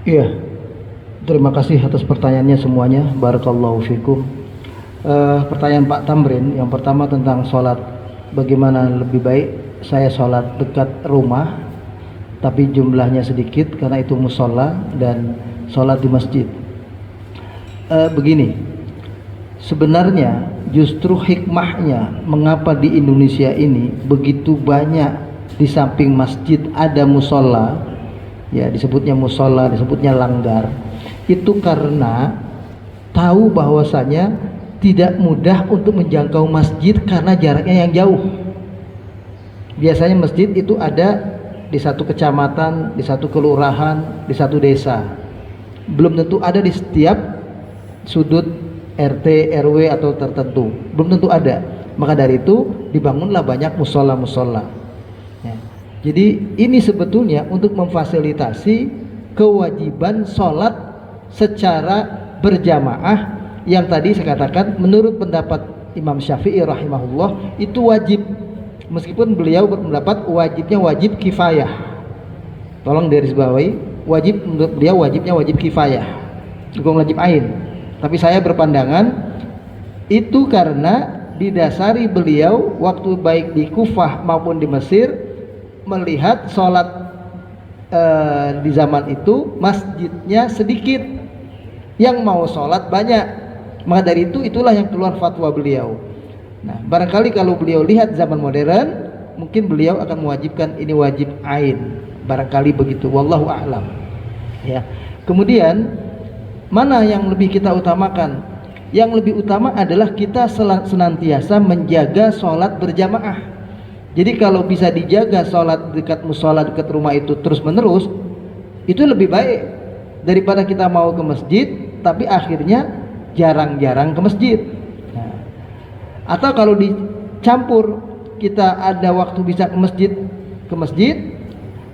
Iya, terima kasih atas pertanyaannya semuanya. Barakallahu fikum. Pertanyaan Pak Tamrin yang pertama tentang sholat, bagaimana lebih baik saya sholat dekat rumah tapi jumlahnya sedikit karena itu musola, dan sholat di masjid. Begini, sebenarnya justru hikmahnya mengapa di Indonesia ini begitu banyak di samping masjid ada musola, ya disebutnya musola, disebutnya langgar, itu karena tahu bahwasanya tidak mudah untuk menjangkau masjid karena jaraknya yang jauh. Biasanya masjid itu ada di satu kecamatan, di satu kelurahan, di satu desa. Belum tentu ada di setiap sudut RT, RW atau tertentu. Belum tentu ada. Maka dari itu dibangunlah banyak musola-musola. Ya. Jadi ini sebetulnya untuk memfasilitasi kewajiban sholat secara berjamaah yang tadi saya katakan menurut pendapat Imam Syafi'i rahimahullah itu wajib, meskipun beliau berpendapat wajibnya wajib kifayah. Tolong digarisbawahi, wajib menurut beliau wajibnya wajib kifayah, bukan wajib ain. Tapi saya berpandangan itu karena didasari beliau waktu baik di Kufah maupun di Mesir melihat sholat di zaman itu masjidnya sedikit, yang mau sholat banyak. Maka dari itu itulah yang keluar fatwa beliau. Nah, barangkali kalau beliau lihat zaman modern, mungkin beliau akan mewajibkan ini wajib ain. Barangkali begitu. Wallahu a'lam. Ya. Kemudian mana yang lebih kita utamakan? Yang lebih utama adalah kita senantiasa menjaga sholat berjamaah. Jadi kalau bisa dijaga sholat dekat musola, dekat rumah itu terus menerus, itu lebih baik daripada kita mau ke masjid tapi akhirnya jarang-jarang ke masjid. Nah, atau kalau dicampur, kita ada waktu bisa ke masjid,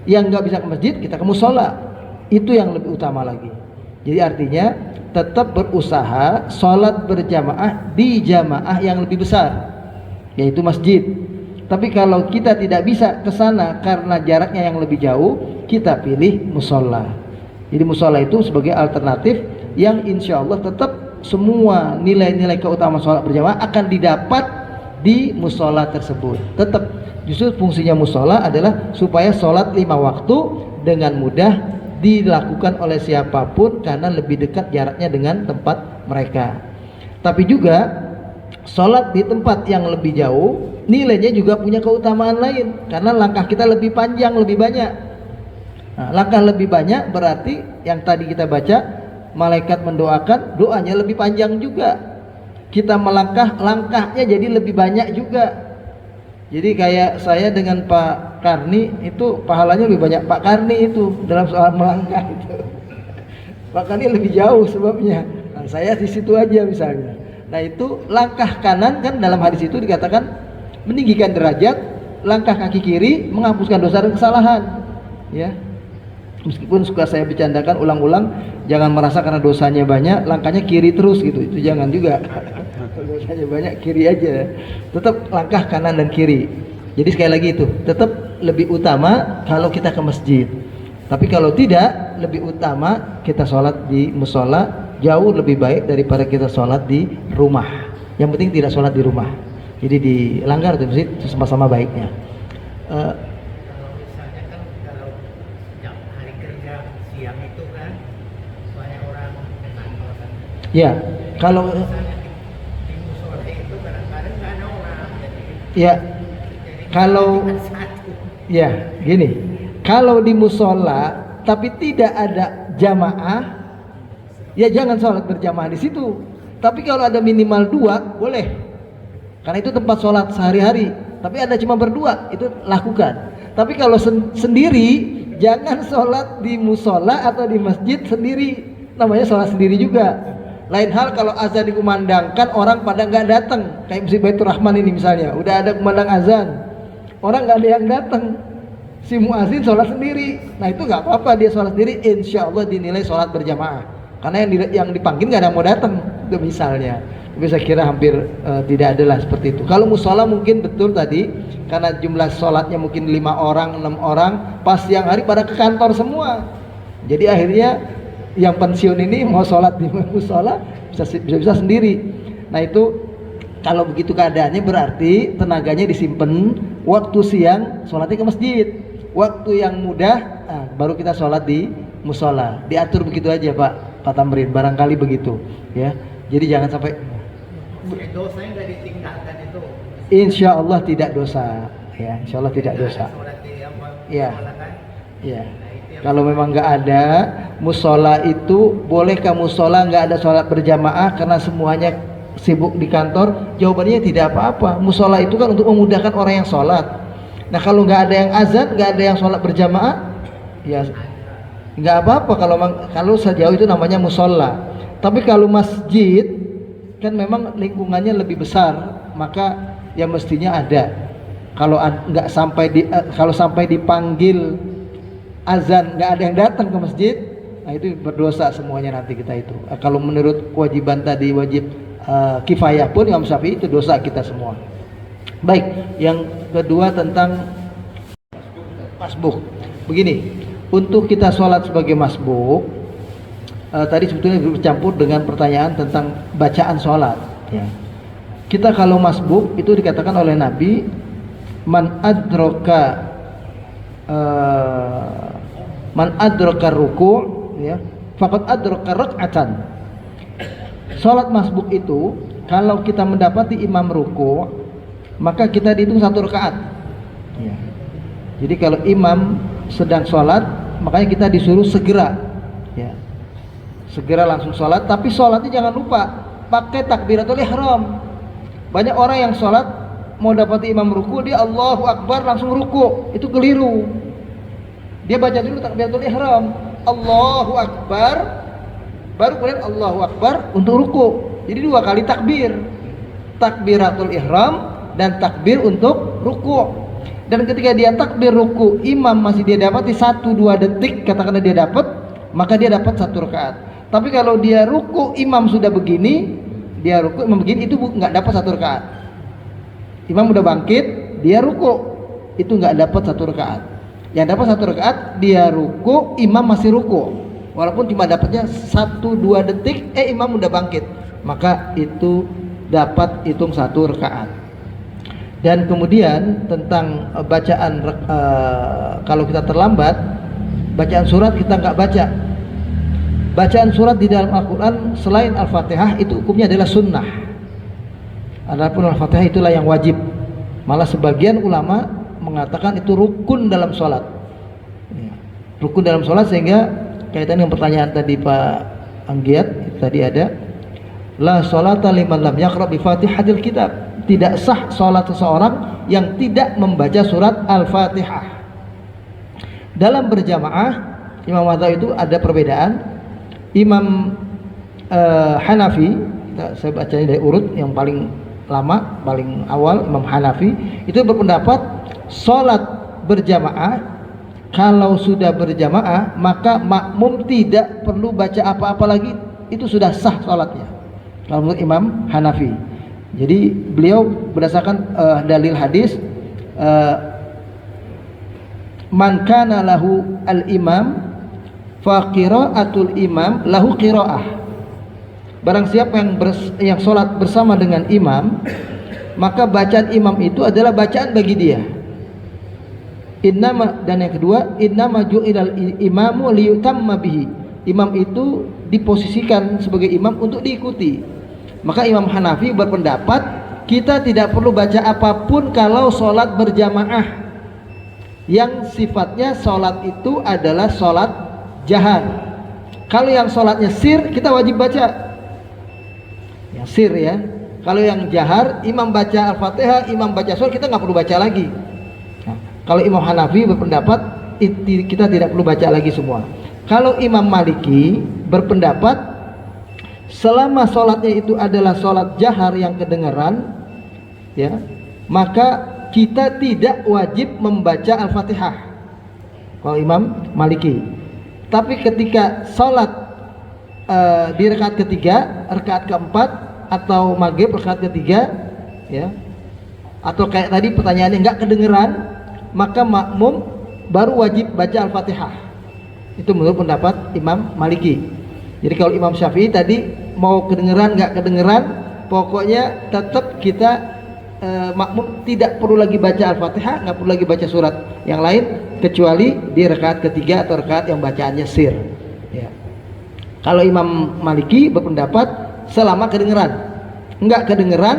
yang nggak bisa ke masjid kita ke musola, itu yang lebih utama lagi. Jadi artinya tetap berusaha sholat berjamaah di jamaah yang lebih besar, yaitu masjid. Tapi kalau kita tidak bisa ke sana karena jaraknya yang lebih jauh, kita pilih musola. Jadi musola itu sebagai alternatif yang insya Allah tetap semua nilai-nilai keutamaan sholat berjamaah akan didapat di musola tersebut. Tetap justru fungsinya musola adalah supaya sholat 5 waktu dengan mudah dilakukan oleh siapapun karena lebih dekat jaraknya dengan tempat mereka. Tapi juga sholat di tempat yang lebih jauh nilainya juga punya keutamaan lain karena langkah kita lebih panjang, lebih banyak. Nah, langkah lebih banyak berarti yang tadi kita baca, malaikat mendoakan, doanya lebih panjang juga. Kita melangkah, langkahnya jadi lebih banyak juga. Jadi kayak saya dengan Pak Karni itu pahalanya lebih banyak Pak Karni itu dalam soal melangkah itu. Pak Karni lebih jauh sebabnya. Nah, saya di situ aja misalnya. Nah, itu langkah kanan kan dalam hadis itu dikatakan meninggikan derajat, langkah kaki kiri menghapuskan dosa dan kesalahan. Ya. Meskipun suka saya bercandakan ulang-ulang, jangan merasa karena dosanya banyak langkahnya kiri terus gitu, itu jangan juga. Kalau dosanya banyak kiri aja, tetap langkah kanan dan kiri. Jadi sekali lagi itu tetap lebih utama kalau kita ke masjid. Tapi kalau tidak, lebih utama kita sholat di musola, jauh lebih baik daripada kita sholat di rumah. Yang penting tidak sholat di rumah, jadi di langgar di masjid sama-sama baiknya. Ya, kalau ya kalau ya gini, kalau di musola tapi tidak ada jamaah, ya jangan sholat berjamaah di situ. Tapi kalau ada minimal 2 boleh, karena itu tempat sholat sehari-hari. Tapi ada cuma berdua, itu lakukan. Tapi kalau sendiri, jangan sholat di musola atau di masjid sendiri. Namanya sholat sendiri juga. Lain hal kalau azan dikumandangkan orang pada nggak datang, kayak Masjid Baitur Rahman ini misalnya, udah ada kumandang azan, orang nggak ada yang datang, si muazin sholat sendiri. Nah itu nggak apa-apa, dia sholat sendiri, insya Allah dinilai sholat berjamaah, karena yang dipanggil nggak ada yang mau datang, itu misalnya. Tapi saya kira hampir tidak adalah seperti itu. Kalau musola mungkin betul tadi, karena jumlah sholatnya mungkin 5 orang, 6 orang, pas siang hari pada ke kantor semua. Jadi akhirnya yang pensiun ini mau sholat di musola bisa sendiri. Nah itu kalau begitu keadaannya berarti tenaganya disimpan, waktu siang sholatnya ke masjid, waktu yang mudah baru kita sholat di musola. Diatur begitu aja Pak Tamrin, barangkali begitu ya. Jadi jangan sampai dosanya nggak ditinggalkan itu. Insya Allah tidak dosa ya, insya Allah tidak dosa ya. Ya, kalau memang nggak ada musola itu, bolehkah musola nggak ada sholat berjamaah karena semuanya sibuk di kantor? Jawabannya tidak apa-apa. Musola itu kan untuk memudahkan orang yang sholat. Nah kalau nggak ada yang azan, nggak ada yang sholat berjamaah, ya nggak apa-apa kalau sejauh itu namanya musola. Tapi kalau masjid kan memang lingkungannya lebih besar, maka ya mestinya ada. Kalau nggak kalau sampai dipanggil azan nggak ada yang datang ke masjid, nah itu berdosa semuanya nanti kita itu. Kalau menurut kewajiban tadi wajib kifayah pun Imam Syafi'i itu dosa kita semua. Baik, yang kedua tentang masbuk. Begini, untuk kita sholat sebagai masbuk, tadi sebetulnya bercampur dengan pertanyaan tentang bacaan sholat. Ya. Kita kalau masbuk itu dikatakan oleh Nabi, man adraka ruku' ya faqad adraka rak'atan. Salat masbuk itu kalau kita mendapati imam ruku' maka kita dihitung 1 rakaat ya. Jadi kalau imam sedang sholat, makanya kita disuruh segera ya, segera langsung sholat. Tapi sholatnya jangan lupa pakai takbiratul ihram. Banyak orang yang sholat mau dapati imam ruku', dia Allahu Akbar langsung ruku', itu keliru. Dia baca dulu takbiratul ihram, Allahu Akbar, baru kemudian Allahu Akbar untuk ruku. Jadi 2 kali takbir, takbiratul ihram dan takbir untuk ruku. Dan ketika dia takbir ruku, imam masih dia dapati 1-2 detik, katakanlah dia dapat, maka dia dapat 1 rakaat. Tapi kalau dia ruku, imam sudah begini, dia ruku, imam begini, itu nggak dapat 1 rakaat. Imam udah bangkit, dia ruku, itu nggak dapat 1 rakaat. Yang dapat 1 rakaat, dia ruku, imam masih ruku, walaupun cuma dapatnya 1-2 detik, imam udah bangkit, maka itu dapat hitung 1 rakaat. Dan kemudian tentang bacaan, kalau kita terlambat, bacaan surat kita nggak baca. Bacaan surat di dalam Al-Quran selain Al-Fatihah itu hukumnya adalah sunnah. Adapun Al-Fatihah itulah yang wajib. Malah sebagian ulama mengatakan itu rukun dalam sholat ya. Rukun dalam sholat, sehingga kaitan dengan pertanyaan tadi Pak Anggiat tadi ada, la sholata liman lam yaqra bi fatihatil kitab. Tidak sah sholat seseorang yang tidak membaca surat Al-Fatihah. Dalam berjamaah Imam Mazhab itu ada perbedaan. Imam Hanafi, saya bacanya dari urut yang paling lama, paling awal, Imam Hanafi itu berpendapat sholat berjamaah, kalau sudah berjamaah maka makmum tidak perlu baca apa-apa lagi, itu sudah sah sholatnya kalau menurut Imam Hanafi. Jadi beliau berdasarkan dalil hadis, man kana lahu al-imam fa qira'atul imam lahu qira'ah. Barang siapa yang sholat bersama dengan imam, maka bacaan imam itu adalah bacaan bagi dia. Innama, dan yang kedua, innama ju'ilal imamu liyutamma bihi. Imam itu diposisikan sebagai imam untuk diikuti. Maka Imam Hanafi berpendapat kita tidak perlu baca apapun kalau sholat berjamaah, yang sifatnya sholat itu adalah sholat jahar. Kalau yang sholatnya sir, kita wajib baca yang sir ya. Kalau yang jahar, imam baca Al-Fatihah, imam baca surah, kita nggak perlu baca lagi. Nah, kalau Imam Hanafi berpendapat kita tidak perlu baca lagi semua. Kalau Imam Maliki berpendapat selama sholatnya itu adalah sholat jahar yang kedengaran ya, maka kita tidak wajib membaca Al-Fatihah kalau Imam Maliki. Tapi ketika sholat di rakaat ketiga, rakaat keempat, atau maghrib rakaat ketiga ya, atau kayak tadi pertanyaannya nggak kedengeran, maka makmum baru wajib baca Al-Fatihah. Itu menurut pendapat Imam Maliki. Jadi kalau Imam Syafi'i tadi mau kedengeran nggak kedengeran, pokoknya tetap kita makmum tidak perlu lagi baca Al-Fatihah, nggak perlu lagi baca surat yang lain kecuali di rakaat ketiga atau rakaat yang bacaannya sir. Ya. Kalau Imam Maliki berpendapat selama kedengeran, nggak kedengeran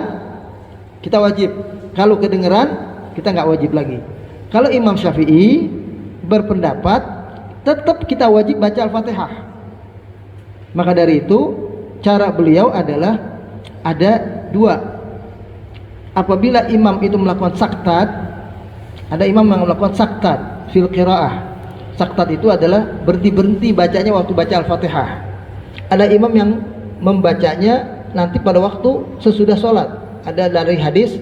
kita wajib. Kalau kedengeran kita nggak wajib lagi. Kalau Imam Syafi'i berpendapat tetap kita wajib baca Al-Fatihah. Maka dari itu cara beliau adalah ada dua. Apabila imam itu melakukan saktat, ada imam yang melakukan saktat fil qiraah. Saktat itu adalah berhenti-berhenti bacanya waktu baca Al-Fatihah. Ada imam yang membacanya nanti pada waktu sesudah sholat. Ada dari hadis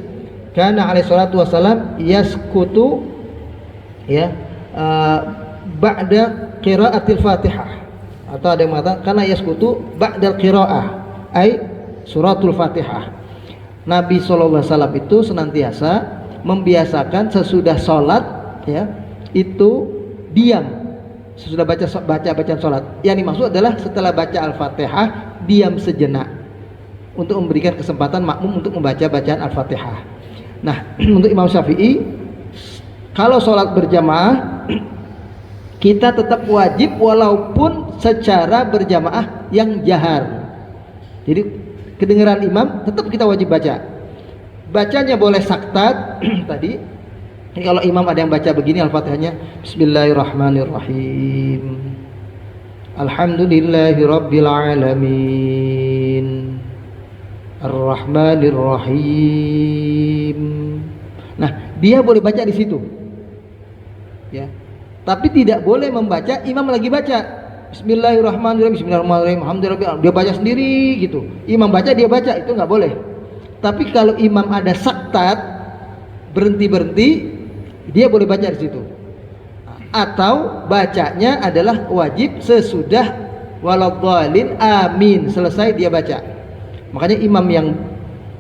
kana alaihi salatu wasalam yaskutu ya ba'da qiraatil Fatihah, atau ada yang mengatakan kana yaskutu ba'dal qiraah ai suratul Fatihah. Nabi SAW itu senantiasa membiasakan sesudah sholat ya itu diam, sesudah baca bacaan sholat. Yang dimaksud adalah setelah baca Al-Fatihah diam sejenak untuk memberikan kesempatan makmum untuk membaca bacaan Al-Fatihah. Nah, untuk Imam Syafi'i kalau sholat berjamaah kita tetap wajib walaupun secara berjamaah yang jahar. Jadi kedengaran imam tetap kita wajib baca. Bacanya boleh saktat tadi. Jadi kalau imam ada yang baca begini Al-Fatihahnya Bismillahirrahmanirrahim Alhamdulillahirabbil alamin Ar-Rahmanirrahim. Nah, dia boleh baca di situ. Ya. Tapi tidak boleh membaca imam lagi baca. Bismillahirrahmanirrahim, Bismillahirrahmanirrahim, Alhamdulillah, dia baca sendiri gitu. Imam baca, dia baca, itu nggak boleh. Tapi kalau imam ada saktat, berhenti, dia boleh baca di situ. Atau bacanya adalah wajib sesudah waladhdallin amin, selesai dia baca. Makanya imam yang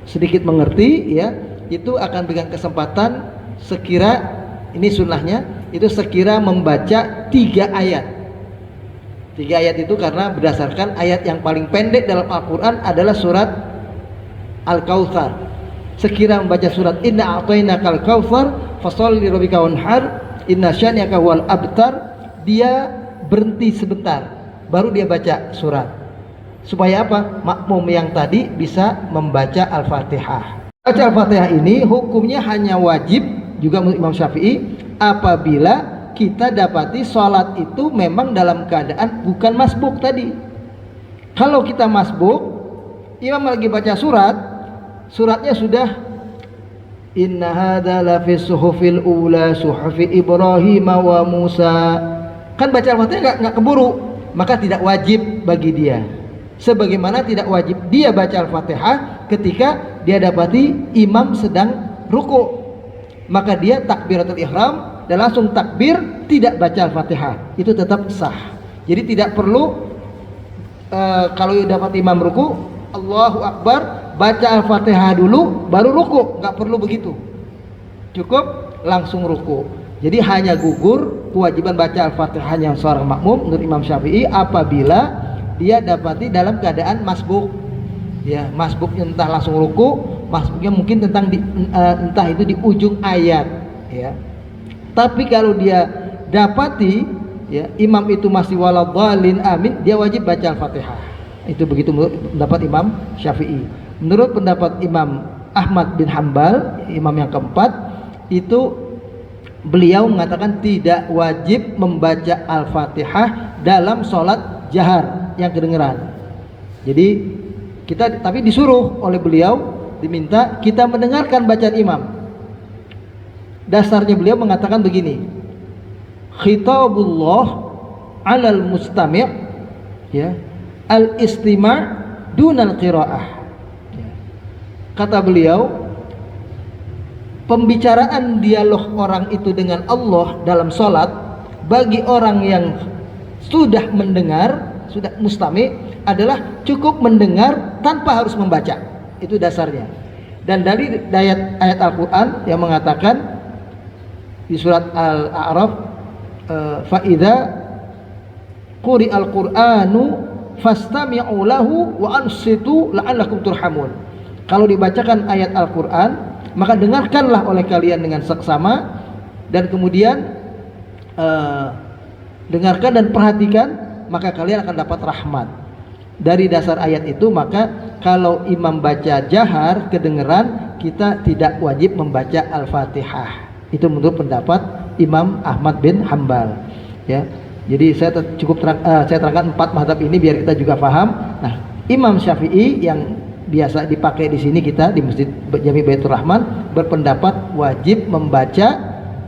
sedikit mengerti ya, itu akan berikan kesempatan sekira ini sunnahnya, itu sekira membaca 3 ayat. 3 ayat itu karena berdasarkan ayat yang paling pendek dalam Al-Quran adalah surat Al-Kautsar. Sekira membaca surat Inna a'tainakal kautsar fasholli lirabbika wanhar inna syani'aka huwal abtar, dia berhenti sebentar baru dia baca surat. Supaya apa? Makmum yang tadi bisa membaca Al-Fatihah. Baca Al-Fatihah ini hukumnya hanya wajib juga menurut Imam Syafi'i apabila kita dapati sholat itu memang dalam keadaan bukan masbuk tadi. Kalau kita masbuk, imam lagi baca surat, suratnya sudah inna hadza lafi suhufil ula suhufi Ibrahim wa Musa. Kan baca Al-Fatihah enggak keburu, maka tidak wajib bagi dia. Sebagaimana tidak wajib dia baca Al-Fatihah ketika dia dapati imam sedang ruku. Maka dia takbiratul ihram dan langsung takbir, tidak baca Al-Fatihah, itu tetap sah. Jadi tidak perlu kalau dapat imam ruku Allahu Akbar baca Al-Fatihah dulu baru ruku, nggak perlu begitu, cukup langsung ruku. Jadi hanya gugur kewajiban baca Al-Fatihah yang seorang makmum menurut Imam Syafi'i apabila dia dapati dalam keadaan masbuk. Ya, masbuknya entah langsung ruku, masbuknya mungkin entah itu di ujung ayat ya. Tapi kalau dia dapati ya imam itu masih waladhdallin amin, dia wajib baca Al-Fatihah. Itu begitu menurut pendapat Imam Syafi'i. Menurut pendapat Imam Ahmad bin Hanbal, imam yang keempat, itu beliau mengatakan tidak wajib membaca Al-Fatihah dalam sholat jahar yang kedengeran. Jadi kita tapi disuruh oleh beliau, diminta kita mendengarkan bacaan imam. Dasarnya beliau mengatakan begini, khitabullah alal mustami' ya al-istima' dunal qiraah. Kata beliau, pembicaraan dialog orang itu dengan Allah dalam sholat bagi orang yang sudah mendengar, sudah mustami' adalah cukup mendengar tanpa harus membaca. Itu dasarnya. Dan dari ayat Al-Quran yang mengatakan di surat Al-A'raf, fa idza quri'al Qur'anu fastami'u lahu wa ansitu la'allakum turhamun. Kalau dibacakan ayat Al-Qur'an, maka dengarkanlah oleh kalian dengan seksama, dan kemudian dengarkan dan perhatikan, maka kalian akan dapat rahmat. Dari dasar ayat itu, maka kalau imam baca jahar kedengeran, kita tidak wajib membaca Al-Fatihah. Itu menurut pendapat Imam Ahmad bin Hambal, ya. Jadi saya saya terangkan 4 mazhab ini biar kita juga paham. Nah, Imam Syafi'i yang biasa dipakai di sini kita di Masjid Jami Baitur Rahman berpendapat wajib membaca,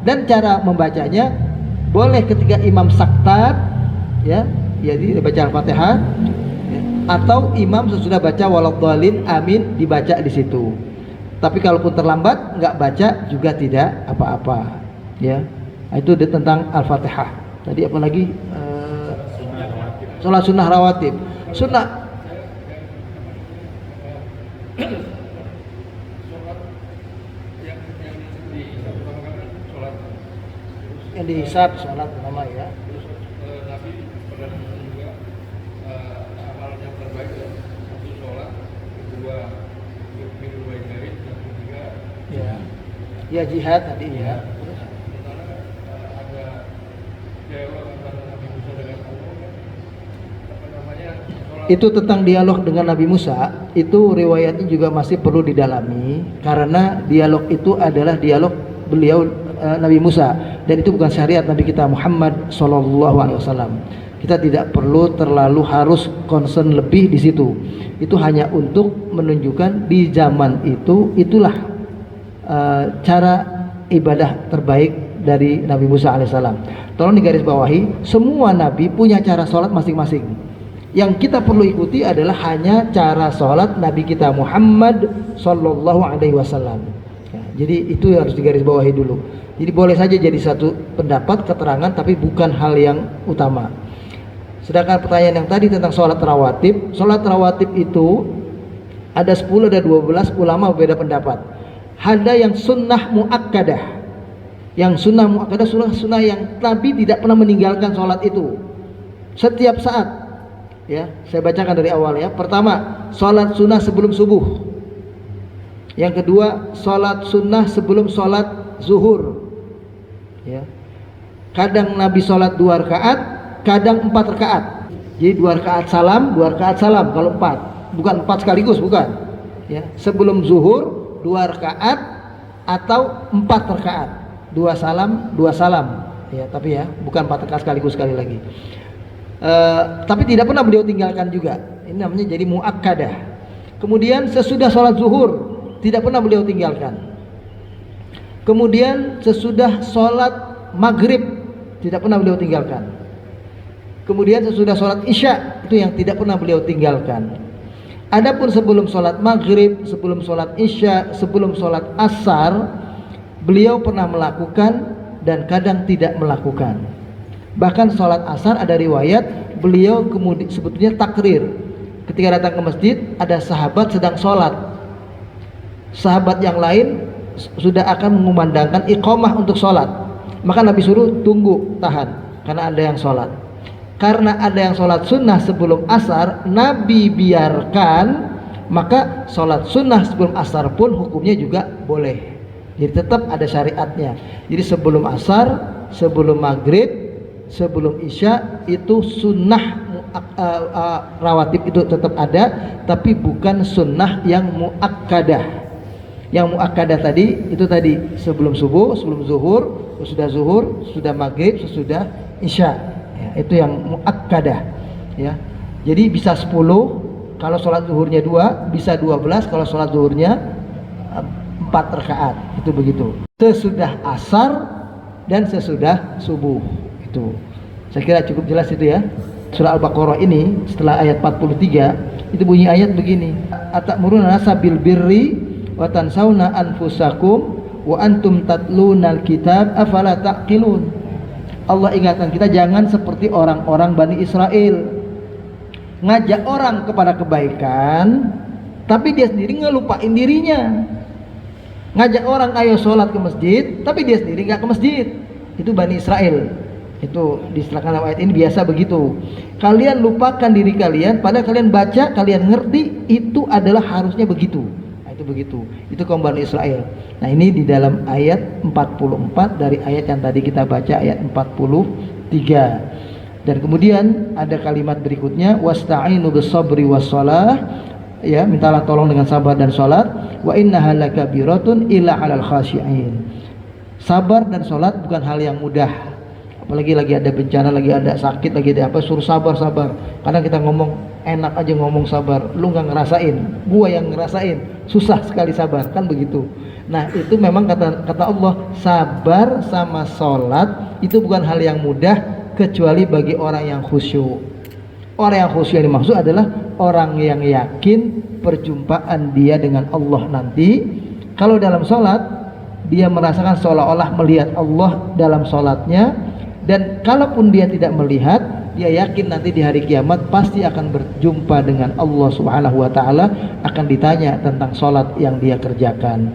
dan cara membacanya boleh ketika imam saktat, ya, jadi dibaca Al-Fatihah, ya, atau imam sesudah baca waladhdallin amin dibaca di situ. Tapi kalaupun terlambat nggak baca juga tidak apa-apa, ya. Nah, itu tentang Al-Fatihah. Tadi apa lagi? Sholat sunnah rawatib. Sunnah yang dihisab sholat pertama, ya. Nabi pernah juga amalan yang terbaik adalah satu sholat, kedua minum baik dari, dan ketiga Ya jihad tadi, ya. sementara ada dialog antara Nabi Musa dengan Allah, apa namanya, sholat Itu tentang dialog dengan Nabi Musa, itu riwayatnya juga masih perlu didalami, karena dialog itu adalah dialog beliau Nabi Musa, dan itu bukan syariat Nabi kita Muhammad SAW. Kita tidak perlu terlalu harus concern lebih di situ. Itu hanya untuk menunjukkan di zaman itu itulah cara ibadah terbaik dari Nabi Musa alaihissalam. Tolong digarisbawahi, semua nabi punya cara sholat masing-masing. Yang kita perlu ikuti adalah hanya cara sholat Nabi kita Muhammad SAW. Ya, jadi itu harus digarisbawahi dulu. Jadi boleh saja jadi satu pendapat, keterangan, tapi bukan hal yang utama. Sedangkan pertanyaan yang tadi tentang sholat rawatib, itu ada 10, ada 12 ulama berbeda pendapat. Ada yang sunnah muakkadah. Yang sunnah muakkadah, sunnah yang Nabi tidak pernah meninggalkan sholat itu setiap saat. Ya, saya bacakan dari awal, ya. Pertama, sholat sunnah sebelum subuh. Yang kedua, sholat sunnah sebelum sholat zuhur. Ya. Kadang Nabi sholat 2 rakaat, kadang 4 rakaat. Jadi 2 rakaat salam, 2 rakaat salam. Kalau 4, bukan 4 sekaligus, bukan. Ya. Sebelum zuhur 2 rakaat atau 4 rakaat. 2 salam, 2 salam. Ya, tapi ya, bukan 4 rakaat sekaligus sekali lagi. Tapi tidak pernah beliau tinggalkan juga. Ini namanya jadi muakkadah. Kemudian sesudah sholat zuhur tidak pernah beliau tinggalkan. Kemudian sesudah sholat maghrib tidak pernah beliau tinggalkan. Kemudian sesudah sholat isya itu yang tidak pernah beliau tinggalkan. Adapun sebelum sholat maghrib, sebelum sholat isya, sebelum sholat asar, beliau pernah melakukan dan kadang tidak melakukan. Bahkan sholat asar ada riwayat beliau kemudian sebetulnya takrir. Ketika datang ke masjid ada sahabat sedang sholat, sahabat yang lain sudah akan mengumandangkan iqamah untuk sholat, maka Nabi suruh tunggu, tahan, karena ada yang sholat. Karena ada yang sholat sunnah sebelum asar, Nabi biarkan, maka sholat sunnah sebelum asar pun hukumnya juga boleh. Jadi tetap ada syariatnya. Jadi sebelum asar, sebelum maghrib, sebelum isya itu sunnah rawatib itu tetap ada, tapi bukan sunnah yang muakkadah. Yang muakkadah tadi itu tadi sebelum subuh, sebelum zuhur, sesudah zuhur, sesudah maghrib, sesudah isya. Ya, itu yang muakkadah. Ya. Jadi bisa 10 kalau sholat zuhurnya 2, bisa 12 kalau sholat zuhurnya 4 rakaat. Itu begitu. Sesudah asar dan sesudah subuh. Itu. Saya kira cukup jelas itu, ya. Surah Al-Baqarah ini setelah ayat 43 itu bunyi ayat begini. Atamuruna nasa bil birri wa tansawna anfusakum wa antum tatlunal kitab afala taqilun. Allah ingatkan kita jangan seperti orang-orang Bani Israel, ngajak orang kepada kebaikan tapi dia sendiri ngelupain dirinya. Ngajak orang ayo sholat ke masjid tapi dia sendiri nggak ke masjid. Itu Bani Israel. Itu diserahkan dalam ayat ini biasa begitu. Kalian lupakan diri kalian, padahal kalian baca, kalian ngerti itu adalah harusnya begitu. Nah, itu begitu. Itu kaum Bani Israel. Nah, ini di dalam ayat 44 dari ayat yang tadi kita baca, ayat 43. Dan kemudian ada kalimat berikutnya, wasta'inu bis-sabri was-shalah, ya, mintalah tolong dengan sabar dan salat, wa innaha lakabiratun illa 'alal khashi'in. Sabar dan salat bukan hal yang mudah. Apalagi lagi ada bencana, lagi ada sakit, lagi ada apa, suruh sabar. Kadang kita ngomong enak aja ngomong sabar, lu nggak ngerasain, gua yang ngerasain, susah sekali sabar, kan begitu. Nah, itu memang kata Allah, sabar sama sholat itu bukan hal yang mudah kecuali bagi orang yang khusyuk. Orang yang khusyuk yang dimaksud adalah orang yang yakin perjumpaan dia dengan Allah nanti. Kalau dalam sholat, dia merasakan seolah-olah melihat Allah dalam sholatnya. Dan kalaupun dia tidak melihat, dia yakin nanti di hari kiamat pasti akan berjumpa dengan Allah Subhanahu wa taala, akan ditanya tentang sholat yang dia kerjakan.